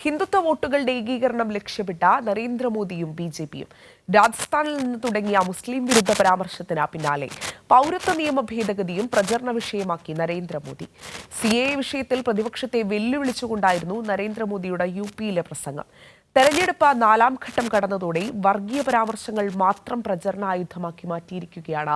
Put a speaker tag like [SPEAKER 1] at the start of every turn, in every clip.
[SPEAKER 1] ഹിന്ദുത്വ വോട്ടുകളുടെ ഏകീകരണം ലക്ഷ്യമിട്ട നരേന്ദ്രമോദിയും ബി.ജെ.പിയും രാജസ്ഥാനിൽ നിന്ന് തുടങ്ങിയ മുസ്ലിം വിരുദ്ധ പരാമർശത്തിന് പിന്നാലെ പൗരത്വ നിയമ ഭേദഗതിയും പ്രചരണ വിഷയമാക്കി നരേന്ദ്രമോദി. CAA വിഷയത്തിൽ പ്രതിപക്ഷത്തെ വെല്ലുവിളിച്ചുകൊണ്ടായിരുന്നു നരേന്ദ്രമോദിയുടെ UP-യിലെ പ്രസംഗം. തെരഞ്ഞെടുപ്പ് 4ാം ഘട്ടം കടന്നതോടെ വർഗീയ പരാമർശങ്ങൾ മാത്രം പ്രചരണായുധമാക്കി മാറ്റിയിരിക്കുകയാണ്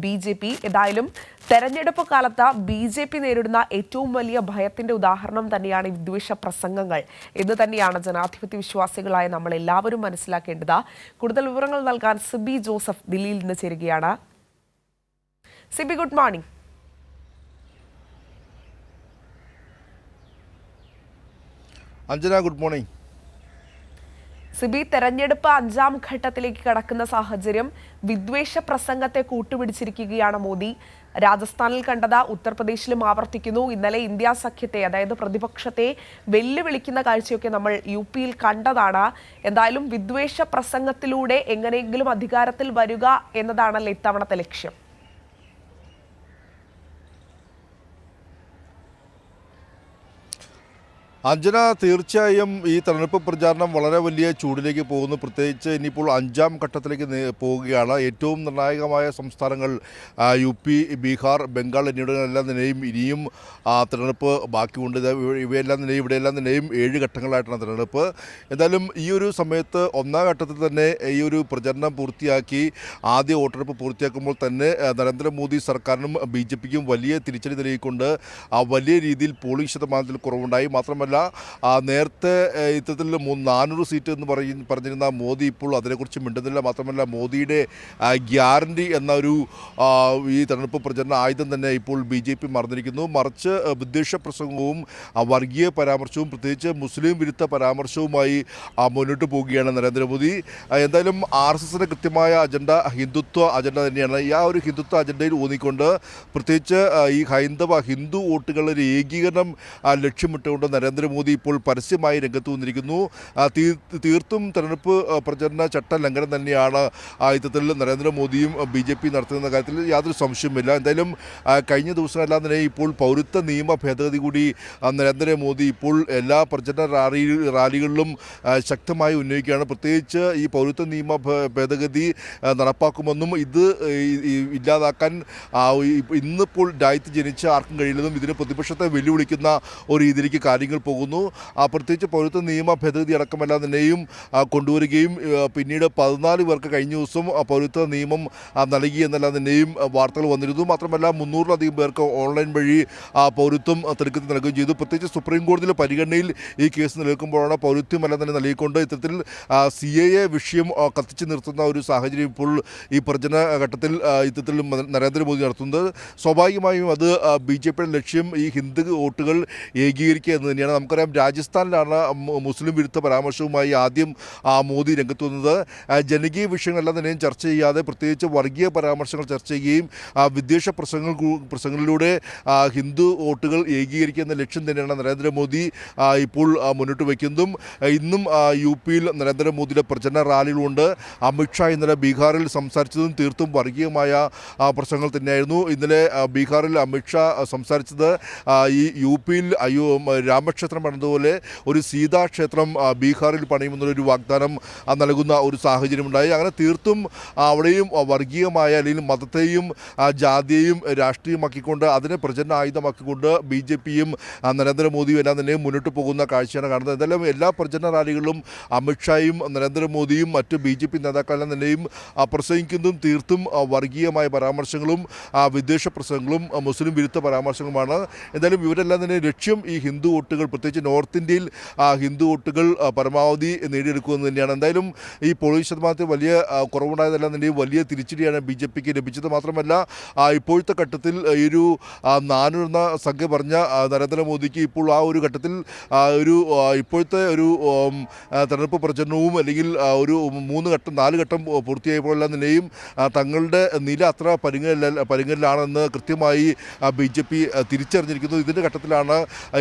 [SPEAKER 1] BJP. ഏതായാലും തെരഞ്ഞെടുപ്പ് കാലത്ത് BJP നേരിടുന്ന ഏറ്റവും വലിയ ഭയത്തിന്റെ ഉദാഹരണം തന്നെയാണ് വിദ്വേഷ പ്രസംഗങ്ങൾ എന്ന് തന്നെയാണ് ജനാധിപത്യ വിശ്വാസികളായ നമ്മൾ എല്ലാവരും മനസ്സിലാക്കേണ്ടത്. കൂടുതൽ വിവരങ്ങൾ നൽകാൻ സിബി ജോസഫ് ദില്ലിയിൽ നിന്ന് ചേരുകയാണ്. Sibi, good morning.
[SPEAKER 2] Anjana, good morning.
[SPEAKER 1] Sibi, തെരഞ്ഞെടുപ്പ് 5ാം ഘട്ടത്തിലേക്ക് കടക്കുന്ന സാഹചര്യം വിദ്വേഷ പ്രസംഗത്തെ കൂട്ടുപിടിച്ചിരിക്കുകയാണ് മോദി. രാജസ്ഥാനിൽ കണ്ടത് ഉത്തർപ്രദേശിലും ആവർത്തിക്കുന്നു. ഇന്നലെ ഇന്ത്യ സഖ്യത്തെ, അതായത് പ്രതിപക്ഷത്തെ വെല്ലുവിളിക്കുന്ന കാഴ്ചയൊക്കെ നമ്മൾ UP-യിൽ കണ്ടതാണ്. എന്തായാലും വിദ്വേഷ പ്രസംഗത്തിലൂടെ എങ്ങനെയെങ്കിലും അധികാരത്തിൽ വരിക എന്നതാണല്ലോ ഇത്തവണത്തെ ലക്ഷ്യം.
[SPEAKER 2] അഞ്ജന, തീർച്ചയായും ഈ തെരഞ്ഞെടുപ്പ് പ്രചാരണം വളരെ വലിയ ചൂടിലേക്ക് പോകുന്നു. പ്രത്യേകിച്ച് ഇനിയിപ്പോൾ 5ാം ഘട്ടത്തിലേക്ക് പോവുകയാണ്. ഏറ്റവും നിർണായകമായ സംസ്ഥാനങ്ങൾ UP, ബീഹാർ, ബംഗാൾ എന്നിവിടങ്ങളെല്ലാം തന്നെയും ഇനിയും തെരഞ്ഞെടുപ്പ് ബാക്കിയുണ്ട്. ഇവയെല്ലാം തന്നെയും ഇവിടെയെല്ലാം തന്നെയും 7 ഘട്ടങ്ങളായിട്ടാണ് തെരഞ്ഞെടുപ്പ്. എന്തായാലും ഈ ഒരു സമയത്ത് 1ാം ഘട്ടത്തിൽ തന്നെ ഈ ഒരു പ്രചരണം പൂർത്തിയാക്കി ആദ്യ വോട്ടെടുപ്പ് പൂർത്തിയാക്കുമ്പോൾ തന്നെ നരേന്ദ്രമോദി സർക്കാരിനും BJPക്കും വലിയ തിരിച്ചടി നൽകിക്കൊണ്ട് വലിയ രീതിയിൽ പോളിംഗ് ശതമാനത്തിൽ കുറവുണ്ടായി. മാത്രമല്ല, നേരത്തെ ഇത്തരത്തിൽ 400 സീറ്റ് എന്ന് പറഞ്ഞിരുന്ന മോദി ഇപ്പോൾ അതിനെക്കുറിച്ച് മിണ്ടുന്നില്ല. മാത്രമല്ല, മോദിയുടെ ഗ്യാരണ്ടി എന്ന ഒരു ഈ തെരഞ്ഞെടുപ്പ് പ്രചരണ ആയുധം തന്നെ ഇപ്പോൾ BJP മറന്നിരിക്കുന്നു. മറിച്ച് വിദ്വേഷ പ്രസംഗവും വർഗീയ പരാമർശവും പ്രത്യേകിച്ച് മുസ്ലിം വിരുദ്ധ പരാമർശവുമായി മുന്നോട്ട് പോവുകയാണ് നരേന്ദ്രമോദി. എന്തായാലും RSSന്റെ കൃത്യമായ അജണ്ട ഹിന്ദുത്വ അജണ്ട തന്നെയാണ്. ഈ ഒരു ഹിന്ദുത്വ അജണ്ടയിൽ ഊന്നിക്കൊണ്ട് പ്രത്യേകിച്ച് ഈ ഹിന്ദു വോട്ടുകളുടെ ഏകീകരണം ലക്ഷ്യമിട്ടുകൊണ്ട് നരേന്ദ്രമോദി ഇപ്പോൾ പരസ്യമായി രംഗത്ത് വന്നിരിക്കുന്നു. തീർത്തും തെരഞ്ഞെടുപ്പ് പ്രചരണ ചട്ട ലംഘനം തന്നെയാണ് ഇത്തരത്തിൽ നരേന്ദ്രമോദിയും BJP നടത്തുന്ന കാര്യത്തിൽ യാതൊരു സംശയവുമില്ല. എന്തായാലും കഴിഞ്ഞ ദിവസമെല്ലാം തന്നെ ഇപ്പോൾ പൗരത്വ നിയമ ഭേദഗതി കൂടി നരേന്ദ്രമോദി ഇപ്പോൾ എല്ലാ പ്രചരണ റാലികളിലും ശക്തമായി ഉന്നയിക്കുകയാണ്. പ്രത്യേകിച്ച് ഈ പൗരത്വ നിയമ ഭേദഗതി നടപ്പാക്കുമെന്നും ഇത് ഇല്ലാതാക്കാൻ ഇന്നിപ്പോൾ രാജ്യത്ത് ജനിച്ച ആർക്കും കഴിയില്ലെന്നും ഇതിന് പ്രതിപക്ഷത്തെ വെല്ലുവിളിക്കുന്ന ഒരു രീതിയിലേക്ക് കാര്യങ്ങൾ പോകുന്നു. പ്രത്യേകിച്ച് പൗരത്വ നിയമ ഭേദഗതി അടക്കമെല്ലാം തന്നെയും കൊണ്ടുവരികയും പിന്നീട് 14 പേർക്ക് കഴിഞ്ഞ ദിവസം പൗരത്വ നിയമം നൽകി എന്നെല്ലാം തന്നെയും വാർത്തകൾ വന്നിരുന്നു. മാത്രമല്ല, 300-ലധികം പേർക്ക് ഓൺലൈൻ വഴി പൗരത്വം തിരക്കത്തിൽ നൽകുകയും ചെയ്തു. പ്രത്യേകിച്ച് സുപ്രീം കോടതിയിലെ പരിഗണനയിൽ ഈ കേസ് നിലനിൽക്കുമ്പോഴാണ് പൗരത്വമെല്ലാം തന്നെ നൽകിക്കൊണ്ട് ഇത്തരത്തിൽ CAA വിഷയം കത്തിച്ചു നിർത്തുന്ന ഒരു സാഹചര്യം ഇപ്പോൾ ഈ പ്രചരണ ഘട്ടത്തിൽ ഇത്തരത്തിൽ നരേന്ദ്രമോദി നടത്തുന്നത്. സ്വാഭാവികമായും അത് BJPയുടെ ലക്ഷ്യം ഈ ഹിന്ദു വോട്ടുകൾ ഏകീകരിക്കുക എന്ന് തന്നെയാണ്. നമുക്കറിയാം, രാജസ്ഥാനിലാണ് മുസ്ലിം വിരുദ്ധ പരാമർശവുമായി ആദ്യം മോദി രംഗത്ത് വന്നത്. ജനകീയ വിഷയങ്ങളെല്ലാം തന്നെയും ചർച്ച ചെയ്യാതെ പ്രത്യേകിച്ച് വർഗീയ പരാമർശങ്ങൾ ചർച്ച ചെയ്യുകയും വിദ്വേഷ പ്രസംഗങ്ങളിലൂടെ ഹിന്ദു വോട്ടുകൾ ഏകീകരിക്കുക എന്ന ലക്ഷ്യം തന്നെയാണ് നരേന്ദ്രമോദി ഇപ്പോൾ മുന്നോട്ട് വയ്ക്കുന്നതും. ഇന്നും UP-യിൽ നരേന്ദ്രമോദിയുടെ പ്രചരണ റാലികളുണ്ട്. അമിത്ഷാ ഇന്നലെ ബീഹാറിൽ സംസാരിച്ചതും തീർത്തും വർഗീയമായ പ്രസംഗങ്ങൾ തന്നെയായിരുന്നു. ഇന്നലെ ബീഹാറിൽ അമിത്ഷാ സംസാരിച്ചത് ഈ UP-യിൽ രാമക്ഷേത്രം പണിതുപോലെ ഒരു സീതാക്ഷേത്രം ബീഹാറിൽ പണിയുമെന്നൊരു വാഗ്ദാനം നൽകുന്ന ഒരു സാഹചര്യമുണ്ടായി. അങ്ങനെ തീർത്തും അവിടെയും വർഗീയമായ അല്ലെങ്കിൽ മതത്തെയും ജാതിയെയും രാഷ്ട്രീയമാക്കിക്കൊണ്ട് അതിനെ പ്രചരണ ആയുധമാക്കിക്കൊണ്ട് BJPയും നരേന്ദ്രമോദിയും എല്ലാം തന്നെ മുന്നോട്ട് പോകുന്ന കാഴ്ചയാണ് കാണുന്നത്. എന്തായാലും എല്ലാ പ്രചരണ റാലികളിലും അമിത്ഷായും നരേന്ദ്രമോദിയും മറ്റ് BJP നേതാക്കളെല്ലാം തന്നെയും പ്രസംഗിക്കുന്നതും തീർത്തും വർഗീയമായ പരാമർശങ്ങളും വിദ്വേഷ പ്രസംഗങ്ങളും മുസ്ലിം വിരുദ്ധ പരാമർശങ്ങളുമാണ്. എന്തായാലും ഇവരെല്ലാം തന്നെ ലക്ഷ്യം ഈ ഹിന്ദു വോട്ടുകൾ, പ്രത്യേകിച്ച് നോർത്ത് ഇന്ത്യയിൽ ഹിന്ദു വോട്ടുകൾ പരമാവധി നേടിയെടുക്കുമെന്ന് തന്നെയാണ്. എന്തായാലും ഈ പോളിംഗ് ശതമാനത്തിൽ വലിയ കുറവുണ്ടായതെല്ലാം തന്നെ വലിയ തിരിച്ചടിയാണ് BJPക്ക് ലഭിച്ചത്. മാത്രമല്ല, ഇപ്പോഴത്തെ ഘട്ടത്തിൽ ഈ ഒരു 400 എന്ന സംഖ്യ പറഞ്ഞ നരേന്ദ്രമോദിക്ക് ഇപ്പോൾ ആ ഒരു ഘട്ടത്തിൽ ഇപ്പോഴത്തെ ഒരു തെരഞ്ഞെടുപ്പ് പ്രചരണവും അല്ലെങ്കിൽ ഒരു 4 ഘട്ടം പൂർത്തിയായപ്പോഴെല്ലാം തന്നെയും തങ്ങളുടെ നില അത്ര പരുങ്ങലിലാണെന്ന് കൃത്യമായി BJP തിരിച്ചറിഞ്ഞിരിക്കുന്നു. ഇതിൻ്റെ ഘട്ടത്തിലാണ്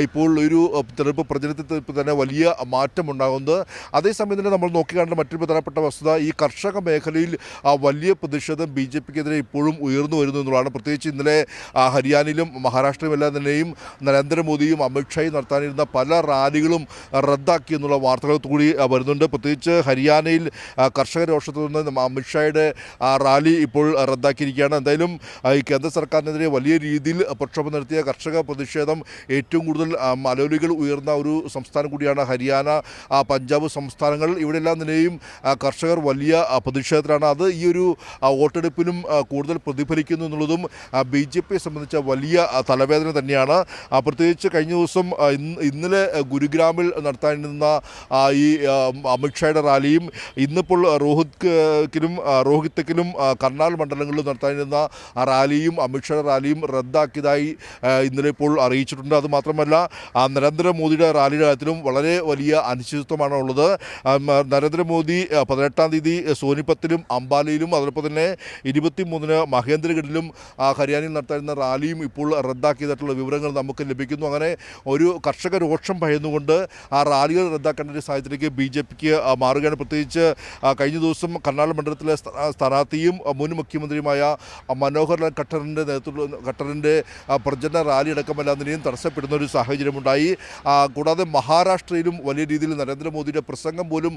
[SPEAKER 2] ഇപ്പോൾ ഒരു തെരഞ്ഞെടുപ്പ് പ്രചരണത്തിൽ തന്നെ വലിയ മാറ്റമുണ്ടാകുന്നത്. അതേസമയം തന്നെ നമ്മൾ നോക്കിക്കാണേണ്ട മറ്റൊരു പ്രധാനപ്പെട്ട വസ്തുത ഈ കർഷക മേഖലയിൽ വലിയ പ്രതിഷേധം BJPക്കെതിരെ ഇപ്പോഴും ഉയർന്നു വരുന്നു എന്നുള്ളതാണ്. പ്രത്യേകിച്ച് ഇന്നലെ ഹരിയാനയിലും മഹാരാഷ്ട്രയിലും എല്ലാം തന്നെയും നരേന്ദ്രമോദിയും അമിത്ഷായും നടത്താനിരുന്ന പല റാലികളും റദ്ദാക്കി എന്നുള്ള വാർത്തകൾ കൂടി വരുന്നുണ്ട്. പ്രത്യേകിച്ച് ഹരിയാനയിൽ കർഷക രോഷത്തിൽ നിന്ന് അമിത്ഷായുടെ റാലി ഇപ്പോൾ റദ്ദാക്കിയിരിക്കുകയാണ്. എന്തായാലും ഈ കേന്ദ്ര സർക്കാരിനെതിരെ വലിയ രീതിയിൽ പ്രക്ഷോഭം നടത്തിയ കർഷക പ്രതിഷേധം ഏറ്റവും കൂടുതൽ അലോലികൾ ഉയർന്ന ഒരു സംസ്ഥാനം കൂടിയാണ് ഹരിയാന, പഞ്ചാബ് സംസ്ഥാനങ്ങൾ. ഇവിടെയെല്ലാം തന്നെയും കർഷകർ വലിയ പ്രതിഷേധത്തിലാണ്. അത് ഈ ഒരു വോട്ടെടുപ്പിലും കൂടുതൽ പ്രതിഫലിക്കുന്നു എന്നുള്ളതും BJPയെ സംബന്ധിച്ച വലിയ തലവേദന തന്നെയാണ്. പ്രത്യേകിച്ച് കഴിഞ്ഞ ദിവസം ഇന്നലെ ഗുരുഗ്രാമിൽ നടത്താനിരുന്ന ഈ അമിത്ഷായുടെ റാലിയും ഇന്നിപ്പോൾ റോഹ്തക്കിലും കർണാൽ മണ്ഡലങ്ങളിലും നടത്താനിരുന്ന റാലിയും അമിത്ഷായുടെ റാലിയും റദ്ദാക്കിയതായി ഇന്നലെ ഇപ്പോൾ അറിയിച്ചിട്ടുണ്ട്. അതുമാത്രമല്ല നരേന്ദ്രമോദിയുടെ റാലിയുടെ കാര്യത്തിലും വളരെ വലിയ അനിശ്ചിതത്വമാണ് ഉള്ളത്. നരേന്ദ്രമോദി 18-ാം തീയതി സോനിപത്തിലും അംബാലയിലും അതോടൊപ്പം തന്നെ 23-ന് മഹേന്ദ്രഗഡിലും ഹരിയാനയിൽ നടത്താനിരുന്ന റാലിയും ഇപ്പോൾ റദ്ദാക്കിയതായിട്ടുള്ള വിവരങ്ങൾ നമുക്ക് ലഭിക്കുന്നു. അങ്ങനെ ഒരു കർഷക രോഷം ഭയന്നുകൊണ്ട് ആ റാലികൾ റദ്ദാക്കേണ്ട ഒരു സാഹചര്യത്തിലേക്ക് BJPക്ക് മാറുകയാണ്. പ്രത്യേകിച്ച് കഴിഞ്ഞ ദിവസം കർണാടക മണ്ഡലത്തിലെ സ്ഥാനാർത്ഥിയും മുൻ മുഖ്യമന്ത്രിയുമായ മനോഹർ ലാൽ ഖട്ടറിൻ്റെ പ്രചരണ റാലി അടക്കമല്ലാതിനെയും തടസ്സപ്പെടുന്ന ഒരു സാഹചര്യമുണ്ടായി. കൂടാതെ മഹാരാഷ്ട്രയിലും വലിയ രീതിയിൽ നരേന്ദ്രമോദിയുടെ പ്രസംഗം പോലും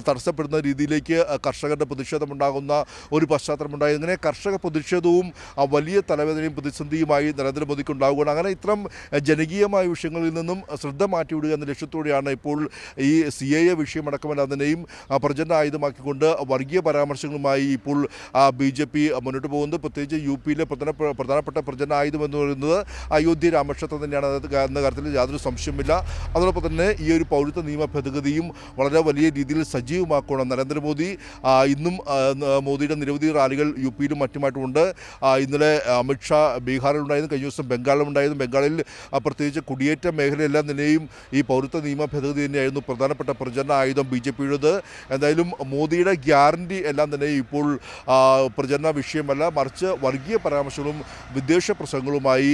[SPEAKER 2] തടസ്സപ്പെടുന്ന രീതിയിലേക്ക് കർഷകരുടെ പ്രതിഷേധമുണ്ടാകുന്ന ഒരു പശ്ചാത്തലമുണ്ടായി. ഇങ്ങനെ കർഷക പ്രതിഷേധവും വലിയ തലവേദനയും പ്രതിസന്ധിയുമായി നരേന്ദ്രമോദിക്ക് ഉണ്ടാവുകയാണ്. അങ്ങനെ ഇത്തരം ജനകീയമായ വിഷയങ്ങളിൽ നിന്നും ശ്രദ്ധ മാറ്റിവിടുക എന്ന ലക്ഷ്യത്തോടെയാണ് ഇപ്പോൾ ഈ CAA വിഷയമടക്കമല്ലാതിനെയും പ്രചരണ ആയുധമാക്കിക്കൊണ്ട് വർഗീയ പരാമർശങ്ങളുമായി ഇപ്പോൾ BJP മുന്നോട്ട് പോകുന്നത്. പ്രത്യേകിച്ച് UPയിലെ പ്രധാനപ്പെട്ട പ്രചരണ ആയുധം എന്ന് പറയുന്നത് അയോധ്യ രാമക്ഷേത്രം തന്നെയാണ് എന്ന കാര്യത്തിൽ യാതൊരു സംശയമില്ല. അതോടൊപ്പം തന്നെ ഈ ഒരു പൗരത്വ നിയമ ഭേദഗതിയും വളരെ വലിയ രീതിയിൽ സജീവമാക്കണം. നരേന്ദ്രമോദി ഇന്നും മോദിയുടെ നിരവധി റാലികൾ UPയിലും മറ്റുമായിട്ടുമുണ്ട്. ഇന്നലെ അമിത്ഷാ ബീഹാറിലുണ്ടായിരുന്നു, കഴിഞ്ഞ ദിവസം ബംഗാളിലുണ്ടായിരുന്നു. ബംഗാളിൽ പ്രത്യേകിച്ച് കുടിയേറ്റ മേഖലയെല്ലാം തന്നെയും ഈ പൗരത്വ നിയമ ഭേദഗതി തന്നെയായിരുന്നു പ്രധാനപ്പെട്ട പ്രചരണ ആയുധം BJPയുടേത്. എന്തായാലും മോദിയുടെ ഗ്യാരണ്ടി എല്ലാം തന്നെ ഇപ്പോൾ പ്രചരണ വിഷയമല്ല, മറിച്ച് വർഗീയ പരാമർശങ്ങളും വിദ്വേഷ പ്രസംഗങ്ങളുമായി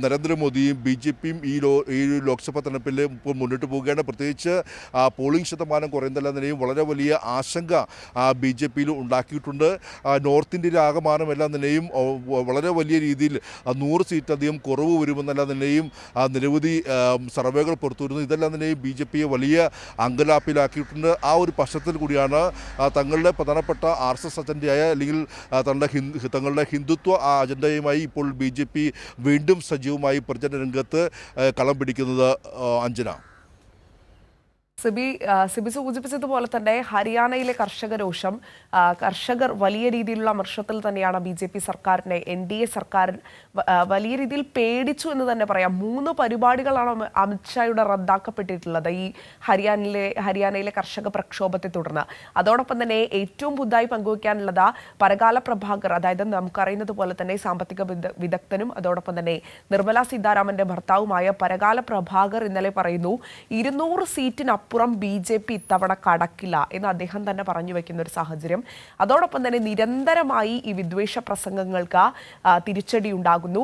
[SPEAKER 2] നരേന്ദ്രമോദിയും BJPയും ഈ ലോക്സഭാ തെരഞ്ഞെടുപ്പിൽ ഇപ്പോൾ മുന്നോട്ട് പോവുകയാണ്. പ്രത്യേകിച്ച് പോളിംഗ് ശതമാനം കുറയുന്നതെല്ലാം തന്നെയും വളരെ വലിയ ആശങ്ക BJPയിൽ ഉണ്ടാക്കിയിട്ടുണ്ട്. നോർത്ത് ഇന്ത്യയിലെ ആകമാനമെല്ലാം തന്നെയും വളരെ വലിയ രീതിയിൽ 100 സീറ്റധികം കുറവ് വരുമെന്നെല്ലാം തന്നെയും നിരവധി സർവേകൾ പുറത്തു വരുന്നു. ഇതെല്ലാം തന്നെയും BJPയെ വലിയ അങ്കലാപ്പിലാക്കിയിട്ടുണ്ട്. ആ ഒരു പശ്ചാത്തലത്തിൽ കൂടിയാണ് തങ്ങളുടെ പ്രധാനപ്പെട്ട RSS അജണ്ടയായ അല്ലെങ്കിൽ തങ്ങളുടെ ഹിന്ദുത്വ അജണ്ടയുമായി ഇപ്പോൾ BJP വീണ്ടും സജീവമായി പ്രചരണ രംഗത്ത് കളം പിടിക്കുന്നത്. അഞ്ജന,
[SPEAKER 1] സിബി സൂചിപ്പിച്ചതുപോലെ തന്നെ ഹരിയാനയിലെ കർഷക രോഷം, കർഷകർ വലിയ രീതിയിലുള്ള അമർഷത്തിൽ തന്നെയാണ് BJP സർക്കാരിനെ, NDA സർക്കാർ വലിയ രീതിയിൽ പേടിച്ചു എന്ന് തന്നെ പറയാം. 3 പരിപാടികളാണ് അമിത്ഷായുടെ റദ്ദാക്കപ്പെട്ടിട്ടുള്ളത് ഈ ഹരിയാനയിലെ കർഷക പ്രക്ഷോഭത്തെ തുടർന്ന്. അതോടൊപ്പം തന്നെ ഏറ്റവും പുതുതായി പങ്കുവയ്ക്കാനുള്ളത് പരകാല പ്രഭാകർ, അതായത് നമുക്കറിയുന്നത് പോലെ തന്നെ സാമ്പത്തിക വിദഗ്ധനും അതോടൊപ്പം തന്നെ നിർമ്മല സീതാരാമന്റെ ഭർത്താവുമായ പരകാല പ്രഭാകർ ഇന്നലെ പറയുന്നു 200 സീറ്റിന് അപ്പുറം BJP ഇത്തവണ കടക്കില്ല എന്ന് അദ്ദേഹം തന്നെ പറഞ്ഞു വെക്കുന്ന ഒരു സാഹചര്യം. അതോടൊപ്പം തന്നെ നിരന്തരമായി ഈ വിദ്വേഷ പ്രസംഗങ്ങൾക്ക് തിരിച്ചടി ഉണ്ടാകുന്നു.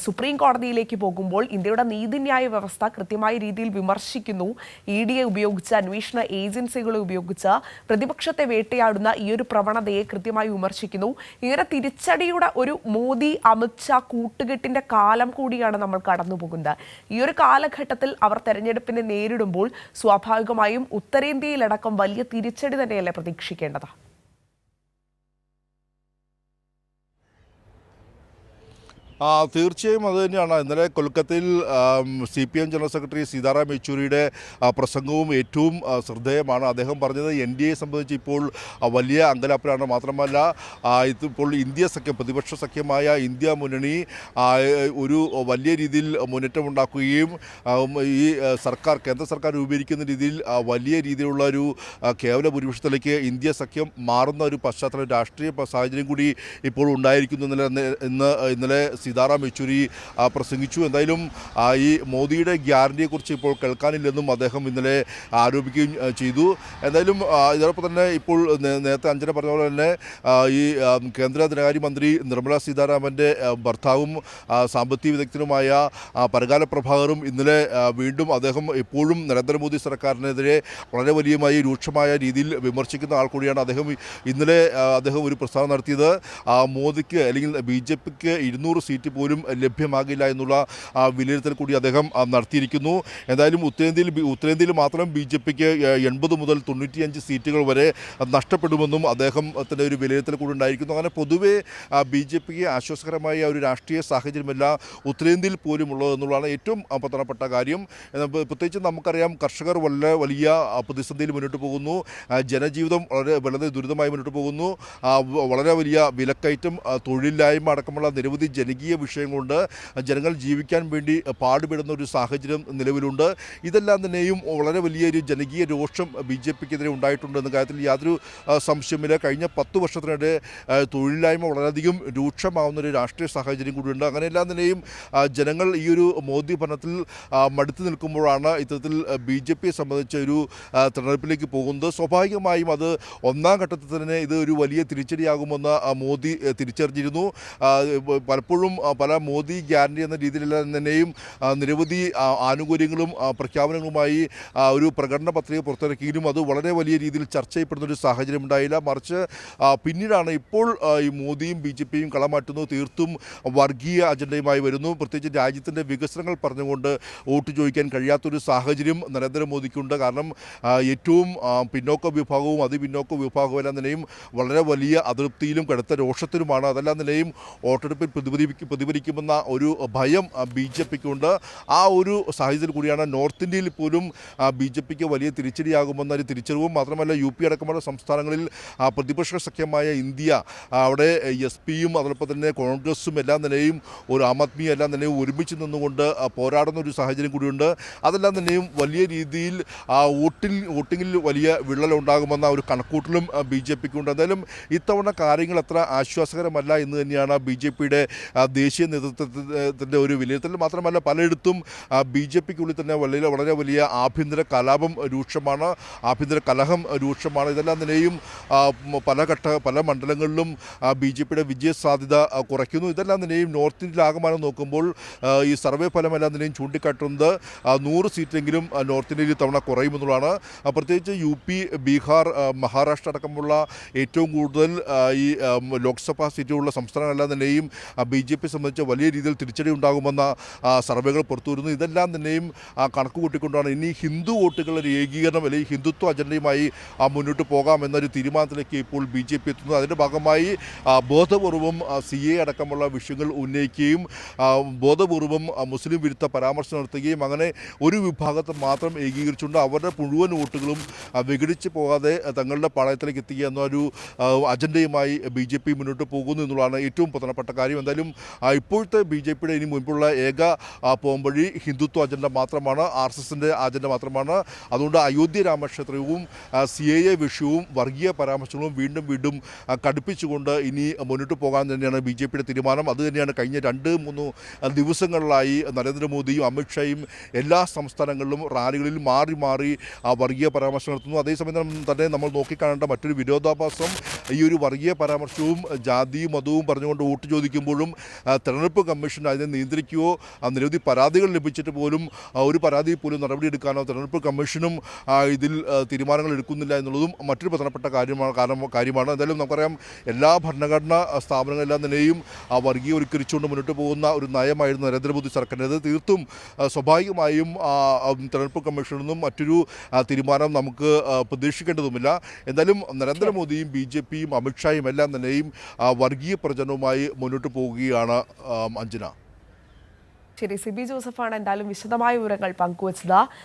[SPEAKER 1] സുപ്രീം കോടതിയിലേക്ക് പോകുമ്പോൾ ഇന്ത്യയുടെ നീതിന്യായ വ്യവസ്ഥ കൃത്യമായ രീതിയിൽ വിമർശിക്കുന്നു. EDയെ ഉപയോഗിച്ച്, അന്വേഷണ ഏജൻസികളെ ഉപയോഗിച്ച് പ്രതിപക്ഷത്തെ വേട്ടയാടുന്ന ഈ ഒരു പ്രവണതയെ കൃത്യമായി വിമർശിക്കുന്നു. ഇങ്ങനെ തിരിച്ചടിയുടെ ഒരു മോദി അമിത്ഷാ കൂട്ടുകെട്ടിന്റെ കാലം കൂടിയാണ് നമ്മൾ കടന്നു പോകുന്നത്. ഈ ഒരു കാലഘട്ടത്തിൽ അവർ തെരഞ്ഞെടുപ്പിനെ നേരിടുമ്പോൾ സ്വാഭാവികമായും ഉത്തരേന്ത്യയിലടക്കം വലിയ തിരിച്ചടി തന്നെയല്ലേ പ്രതീക്ഷിക്കേണ്ടത്?
[SPEAKER 2] തീർച്ചയായും അത് തന്നെയാണ്. ഇന്നലെ കൊൽക്കത്തയിൽ CPM ജനറൽ സെക്രട്ടറി സീതാറാം യെച്ചൂരിയുടെ പ്രസംഗവും ഏറ്റവും ശ്രദ്ധേയമാണ്. അദ്ദേഹം പറഞ്ഞത് NDAയെ സംബന്ധിച്ച് ഇപ്പോൾ വലിയ അങ്കലാപ്പിലാണ്. മാത്രമല്ല ഇപ്പോൾ ഇന്ത്യ സഖ്യം, പ്രതിപക്ഷ സഖ്യമായ ഇന്ത്യ മുന്നണി ഒരു വലിയ രീതിയിൽ മുന്നേറ്റമുണ്ടാക്കുകയും ഈ കേന്ദ്ര സർക്കാർ രൂപീകരിക്കുന്ന രീതിയിൽ വലിയ രീതിയിലുള്ള ഒരു കേവല ഭൂരിപക്ഷത്തിലേക്ക് ഇന്ത്യ സഖ്യം മാറുന്ന ഒരു പശ്ചാത്തലം, രാഷ്ട്രീയ സാഹചര്യം കൂടി ഇപ്പോൾ ഉണ്ടായിരിക്കുന്നു. ഇന്നലെ സീതാറാം യെച്ചൂരി പ്രസംഗിച്ചു. എന്തായാലും ഈ മോദിയുടെ ഗ്യാരണ്ടിയെക്കുറിച്ച് ഇപ്പോൾ കേൾക്കാനില്ലെന്നും അദ്ദേഹം ഇന്നലെ ആരോപിക്കുകയും ചെയ്തു. എന്തായാലും ഇതോടൊപ്പം തന്നെ ഇപ്പോൾ നേരത്തെ അഞ്ജന പറഞ്ഞ പോലെ തന്നെ ഈ കേന്ദ്ര ധനകാര്യമന്ത്രി നിർമ്മല സീതാരാമൻ്റെ ഭർത്താവും സാമ്പത്തിക വിദഗ്ധനുമായ പരകാല പ്രഭാകറും ഇന്നലെ വീണ്ടും അദ്ദേഹം എപ്പോഴും നരേന്ദ്രമോദി സർക്കാരിനെതിരെ വളരെ വലിയമായി രൂക്ഷമായ രീതിയിൽ വിമർശിക്കുന്ന ആൾ കൂടിയാണ് അദ്ദേഹം. ഇന്നലെ അദ്ദേഹം ഒരു പ്രസ്താവന നടത്തിയത് മോദിക്ക് അല്ലെങ്കിൽ BJPക്ക് 200 സീറ്റ് പോലും ലഭ്യമാകില്ല എന്നുള്ള വിലയിരുത്തൽ കൂടി അദ്ദേഹം നടത്തിയിരിക്കുന്നു. എന്തായാലും ഉത്തരേന്ത്യയിൽ മാത്രം BJPക്ക് 80 മുതൽ 95 സീറ്റുകൾ വരെ നഷ്ടപ്പെടുമെന്നും അദ്ദേഹത്തിൻ്റെ ഒരു വിലയിരുത്തൽ കൂടി ഉണ്ടായിരിക്കുന്നു. അങ്ങനെ പൊതുവെ BJPക്ക് ആശ്വാസകരമായ ഒരു രാഷ്ട്രീയ സാഹചര്യമല്ല ഉത്തരേന്ത്യയിൽ പോലും ഉള്ളതെന്നുള്ളതാണ് ഏറ്റവും പ്രധാനപ്പെട്ട കാര്യം. പ്രത്യേകിച്ച് നമുക്കറിയാം കർഷകർ വലിയ പ്രതിസന്ധിയിൽ മുന്നോട്ട് പോകുന്നു. ജനജീവിതം വളരെ ദുരിതമായി മുന്നോട്ട് പോകുന്നു. വളരെ വലിയ വിലക്കയറ്റം, തൊഴിലില്ലായ്മ അടക്കമുള്ള നിരവധി ജനകീയ വിഷയങ്ങളുണ്ട്. ജനങ്ങൾ ജീവിക്കാൻ വേണ്ടി പാടുപെടുന്ന ഒരു സാഹചര്യം നിലവിലുണ്ട്. ഇതെല്ലാം തന്നെയും വളരെ വലിയൊരു ജനകീയ രോഷം BJPക്കെതിരെ ഉണ്ടായിട്ടുണ്ട് എന്ന കാര്യത്തിൽ യാതൊരു സംശയമില്ല. കഴിഞ്ഞ 10 വർഷത്തിനിടെ തൊഴിലില്ലായ്മ വളരെയധികം രൂക്ഷമാവുന്നൊരു രാഷ്ട്രീയ സാഹചര്യം കൂടിയുണ്ട്. അങ്ങനെയെല്ലാം തന്നെയും ജനങ്ങൾ ഈ ഒരു മോദി ഭരണത്തിൽ മടുത്തു നിൽക്കുമ്പോഴാണ് ഇത്തരത്തിൽ BJPയെ സംബന്ധിച്ച ഒരു തെരഞ്ഞെടുപ്പിലേക്ക് പോകുന്നത്. സ്വാഭാവികമായും അത് ഒന്നാം ഘട്ടത്തിൽ തന്നെ ഇത് ഒരു വലിയ തിരിച്ചടിയാകുമെന്ന് മോദി തിരിച്ചറിഞ്ഞിരുന്നു. പലപ്പോഴും പല മോദി ഗ്യാരണ്ടി എന്ന രീതിയിലെല്ലാം തന്നെയും നിരവധി ആനുകൂല്യങ്ങളും പ്രഖ്യാപനങ്ങളുമായി ഒരു പ്രകടന പത്രിക പുറത്തിറക്കിയും അത് വളരെ വലിയ രീതിയിൽ ചർച്ച ചെയ്യപ്പെടുന്നൊരു സാഹചര്യം ഉണ്ടായില്ല. മറിച്ച് പിന്നീടാണ് ഇപ്പോൾ ഈ മോദിയും BJPയും കളമാറ്റുന്നു. തീർത്തും വർഗീയ അജണ്ടയുമായി വരുന്നു. പ്രത്യേകിച്ച് രാജ്യത്തിൻ്റെ വികസനങ്ങൾ പറഞ്ഞുകൊണ്ട് വോട്ട് ചോദിക്കാൻ കഴിയാത്തൊരു സാഹചര്യം നരേന്ദ്രമോദിക്കുണ്ട്. കാരണം ഏറ്റവും പിന്നോക്ക വിഭാഗവും അതിപിന്നോക്ക വിഭാഗവും എല്ലാം തന്നെയും വളരെ വലിയ അതൃപ്തിയിലും കടുത്ത രോഷത്തിലുമാണ്. അതെല്ലാം തന്നെയും വോട്ടെടുപ്പിൽ പ്രതിഫലിക്കുമെന്ന ഒരു ഭയം BJPക്കുണ്ട്. ആ ഒരു സാഹചര്യത്തിൽ കൂടിയാണ് നോർത്ത് ഇന്ത്യയിൽ പോലും BJPക്ക് വലിയ തിരിച്ചടിയാകുമെന്നൊരു തിരിച്ചറിവും. മാത്രമല്ല UP അടക്കമുള്ള സംസ്ഥാനങ്ങളിൽ പ്രതിപക്ഷ സഖ്യമായ ഇന്ത്യ അവിടെ SPയും അതോടൊപ്പം തന്നെ കോൺഗ്രസും എല്ലാം തന്നെയും ഒരു ആം ആദ്മിയും എല്ലാം തന്നെയും ഒരുമിച്ച് നിന്നുകൊണ്ട് പോരാടുന്ന ഒരു സാഹചര്യം കൂടിയുണ്ട്. അതെല്ലാം തന്നെയും വലിയ രീതിയിൽ വോട്ടിങ്ങിൽ വലിയ വിള്ളലുണ്ടാകുമെന്ന ഒരു കണക്കൂട്ടലും BJPക്കുണ്ട്. എന്തായാലും ഇത്തവണ കാര്യങ്ങൾ അത്ര ആശ്വാസകരമല്ല എന്ന് തന്നെയാണ് BJPയുടെ ദേശീയ നേതൃത്വത്തിൻ്റെ ഒരു വിലയിരുത്തൽ. മാത്രമല്ല പലയിടത്തും BJPക്കുള്ളിൽ തന്നെ വളരെ വലിയ ആഭ്യന്തര കലാപം രൂക്ഷമാണ്, ആഭ്യന്തര കലഹം രൂക്ഷമാണ്. ഇതെല്ലാം തന്നെയും പല മണ്ഡലങ്ങളിലും BJPയുടെ വിജയസാധ്യത കുറയ്ക്കുന്നു. ഇതെല്ലാം തന്നെയും നോർത്ത് ഇന്ത്യയിലാകമാനം നോക്കുമ്പോൾ ഈ സർവേ ഫലമെല്ലാം തന്നെയും ചൂണ്ടിക്കാട്ടുന്നത് 100 സീറ്റെങ്കിലും നോർത്ത് ഇന്ത്യയിൽ തവണ കുറയുമെന്നുള്ളതാണ്. പ്രത്യേകിച്ച് UP, ബീഹാർ, മഹാരാഷ്ട്ര അടക്കമുള്ള ഏറ്റവും കൂടുതൽ ഈ ലോക്സഭാ സീറ്റുകളുള്ള സംസ്ഥാനങ്ങളെല്ലാം തന്നെയും BJPയെ സംബന്ധിച്ച് വലിയ രീതിയിൽ തിരിച്ചടി ഉണ്ടാകുമെന്ന സർവേകൾ പുറത്തു വരുന്നു. ഇതെല്ലാം തന്നെയും കണക്ക് കൂട്ടിക്കൊണ്ടാണ് ഇനി ഹിന്ദു വോട്ടുകളുടെ ഏകീകരണം അല്ലെങ്കിൽ ഹിന്ദുത്വ അജണ്ടയുമായി മുന്നോട്ട് പോകാമെന്നൊരു തീരുമാനത്തിലേക്ക് ഇപ്പോൾ BJP എത്തുന്നത്. അതിൻ്റെ ഭാഗമായി ബോധപൂർവം CA അടക്കമുള്ള വിഷയങ്ങൾ ഉന്നയിക്കുകയും ബോധപൂർവം മുസ്ലിം വിരുദ്ധ പരാമർശം നടത്തുകയും അങ്ങനെ ഒരു വിഭാഗത്തെ മാത്രം ഏകീകരിച്ചുകൊണ്ട് അവരുടെ മുഴുവൻ വോട്ടുകളും വിഘടിച്ച് പോകാതെ തങ്ങളുടെ പാളയത്തിലേക്ക് എത്തിക്കുക എന്നൊരു അജണ്ടയുമായി BJP മുന്നോട്ട് പോകുന്നു എന്നുള്ളതാണ് ഏറ്റവും പ്രധാനപ്പെട്ട കാര്യം. എന്തായാലും ഇപ്പോഴത്തെ BJPയുടെ ഇനി മുൻപുള്ള ഏക പോംവഴി ഹിന്ദുത്വ അജണ്ട മാത്രമാണ്, RSSൻ്റെ അജണ്ട മാത്രമാണ്. അതുകൊണ്ട് അയോധ്യ രാമക്ഷേത്രവും CAA വിഷയവും വർഗീയ പരാമർശങ്ങളും വീണ്ടും കടുപ്പിച്ചുകൊണ്ട് ഇനി മുന്നോട്ട് പോകാൻ തന്നെയാണ് BJPയുടെ തീരുമാനം. അതുതന്നെയാണ് കഴിഞ്ഞ 2-3 ദിവസങ്ങളിലായി നരേന്ദ്രമോദിയും അമിത്ഷായും എല്ലാ സംസ്ഥാനങ്ങളിലും റാലികളിൽ മാറി വർഗീയ പരാമർശം നടത്തുന്നു. അതേസമയം തന്നെ നമ്മൾ നോക്കിക്കാണേണ്ട മറ്റൊരു വിരോധാഭാസം ഈ ഒരു വർഗീയ പരാമർശവും ജാതിയും മതവും പറഞ്ഞുകൊണ്ട് വോട്ട് ചോദിക്കുമ്പോഴും തെരഞ്ഞെടുപ്പ് കമ്മീഷൻ അതിനെ നിയന്ത്രിക്കുകയോ നിരവധി പരാതികൾ ലഭിച്ചിട്ട് പോലും ഒരു പരാതി പോലും നടപടിയെടുക്കാനോ തെരഞ്ഞെടുപ്പ് കമ്മീഷനും ഇതിൽ തീരുമാനങ്ങൾ എടുക്കുന്നില്ല എന്നുള്ളതും മറ്റൊരു പ്രധാനപ്പെട്ട കാര്യമാണ്. എന്തായാലും നമുക്കറിയാം എല്ലാ ഭരണഘടനാ സ്ഥാപനങ്ങളെല്ലാം തന്നെയും വർഗീയവൽക്കരിച്ചുകൊണ്ട് മുന്നോട്ട് പോകുന്ന ഒരു നയമായിരുന്നു നരേന്ദ്രമോദി സർക്കാരിൻ്റേത്. തീർത്തും സ്വാഭാവികമായും തെരഞ്ഞെടുപ്പ് കമ്മീഷനിൽ നിന്നും മറ്റൊരു തീരുമാനം നമുക്ക് പ്രതീക്ഷിക്കേണ്ടതുമില്ല. എന്തായാലും നരേന്ദ്രമോദിയും BJPയും അമിത്ഷായും എല്ലാം തന്നെയും വർഗീയ പ്രചരണവുമായി മുന്നോട്ട് പോവുകയാണ്. അഞ്ജന.
[SPEAKER 1] ശരി, സിബി ജോസഫാണ് എന്തായാലും വിശദമായ വിവരങ്ങൾ പങ്കുവച്ചത്.